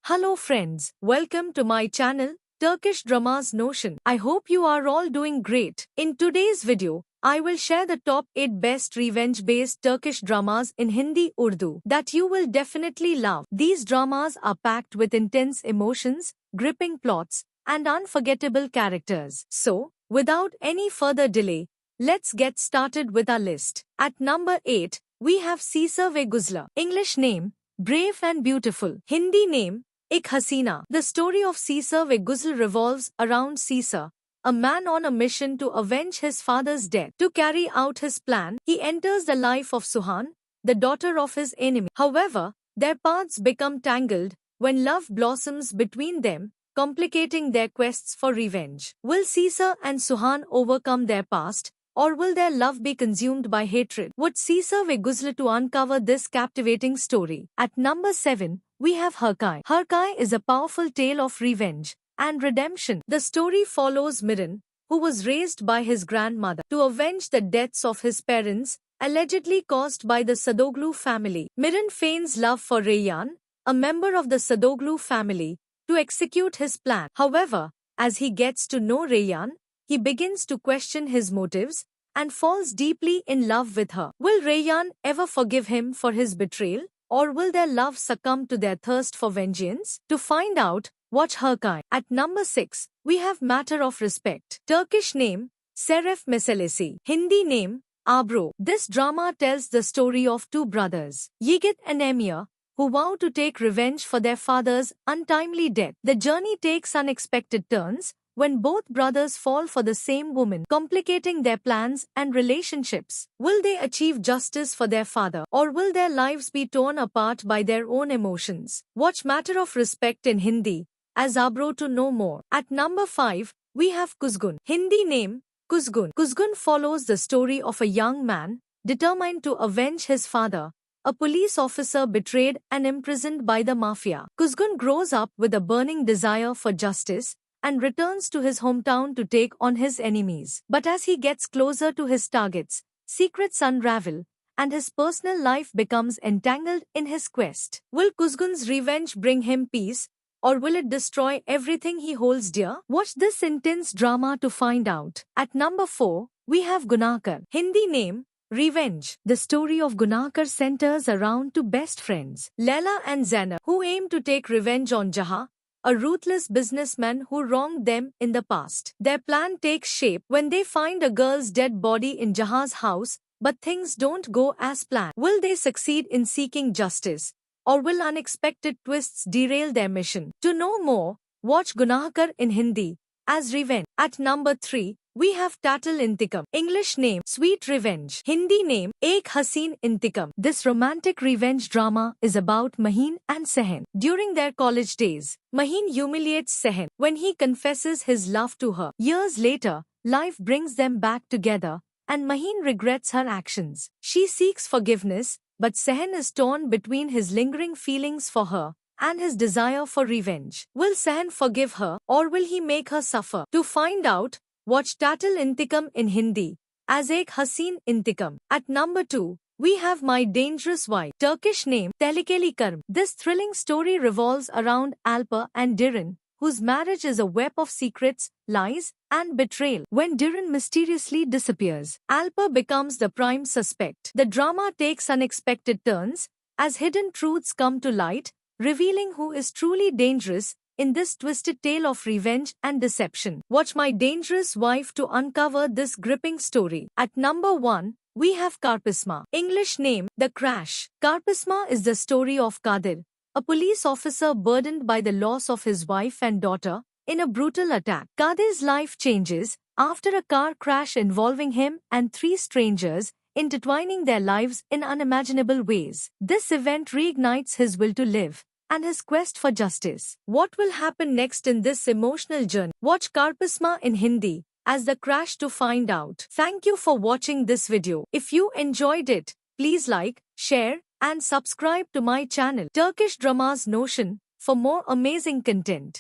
Hello friends, welcome to my channel, Turkish Dramas Notion. I hope you are all doing great. In today's video, I will share the top 8 best revenge-based Turkish dramas in Hindi Urdu that you will definitely love. These dramas are packed with intense emotions, gripping plots, and unforgettable characters. So, without any further delay, let's get started with our list. At number 8, we have Seesa ve Guzla. English name, Brave and Beautiful. Hindi name, Ek Hasina. The story of Seesa ve Guzl revolves around Seesa, a man on a mission to avenge his father's death. To carry out his plan, he enters the life of Suhan, the daughter of his enemy. However, their paths become tangled when love blossoms between them, complicating their quests for revenge. Will Seesa and Suhan overcome their past, or will their love be consumed by hatred? Would Seesa ve Guzl to uncover this captivating story? At number 7, we have Harkai. Harkai is a powerful tale of revenge and redemption. The story follows Miran, who was raised by his grandmother, to avenge the deaths of his parents, allegedly caused by the Sadoglu family. Miran feigns love for Reyyan, a member of the Sadoglu family, to execute his plan. However, as he gets to know Reyyan, he begins to question his motives and falls deeply in love with her. Will Reyyan ever forgive him for his betrayal, or will their love succumb to their thirst for vengeance? To find out, watch Harkai. At number 6, we have Matter of Respect. Turkish name, Seref Meselesi. Hindi name, Abro. This drama tells the story of two brothers, Yigit and Emir, who vow to take revenge for their father's untimely death. The journey takes unexpected turns when both brothers fall for the same woman, complicating their plans and relationships. Will they achieve justice for their father, or will their lives be torn apart by their own emotions? Watch Matter of Respect in Hindi as Abro to know more. At number 5, we have Kuzgun. Hindi name, Kuzgun. Kuzgun follows the story of a young man determined to avenge his father, a police officer betrayed and imprisoned by the mafia. Kuzgun grows up with a burning desire for justice and returns to his hometown to take on his enemies. But as he gets closer to his targets, secrets unravel, and his personal life becomes entangled in his quest. Will Kuzgun's revenge bring him peace, or will it destroy everything he holds dear? Watch this intense drama to find out. At number 4, we have Gunakar. Hindi name, Revenge. The story of Gunakar centers around two best friends, Laila and Zainab, who aim to take revenge on Jaha, a ruthless businessman who wronged them in the past. Their plan takes shape when they find a girl's dead body in Jaha's house, but things don't go as planned. Will they succeed in seeking justice, or will unexpected twists derail their mission? To know more, watch Gunahkar in Hindi as Revenge. At number 3, we have Tatal Intikam. English name, Sweet Revenge. Hindi name, Ek Haseen Intikam. This romantic revenge drama is about Maheen and Sehen. During their college days, Maheen humiliates Sehen when he confesses his love to her. Years later, life brings them back together, and Maheen regrets her actions. She seeks forgiveness, but Sehen is torn between his lingering feelings for her and his desire for revenge. Will Sehen forgive her, or will he make her suffer? To find out, watch Tatal Intikam in Hindi as Ek Haseen Intikam. At number 2, we have My Dangerous Wife. Turkish name, Tehlikeli Karm. This thrilling story revolves around Alpa and Diren, whose marriage is a web of secrets, lies, and betrayal. When Diren mysteriously disappears, Alpa becomes the prime suspect. The drama takes unexpected turns as hidden truths come to light, revealing who is truly dangerous in this twisted tale of revenge and deception. Watch My Dangerous Wife to uncover this gripping story. At number 1, we have Karpisma. English name, The Crash. Karpisma is the story of Kadir, a police officer burdened by the loss of his wife and daughter in a brutal attack. Kadir's life changes after a car crash involving him and 3 strangers, intertwining their lives in unimaginable ways. This event reignites his will to live and his quest for justice. What will happen next in this emotional journey? Watch Karpisma in Hindi as The Crash to find out. Thank you for watching this video. If you enjoyed it, please like, share, and subscribe to my channel, Turkish Dramas Notion, for more amazing content.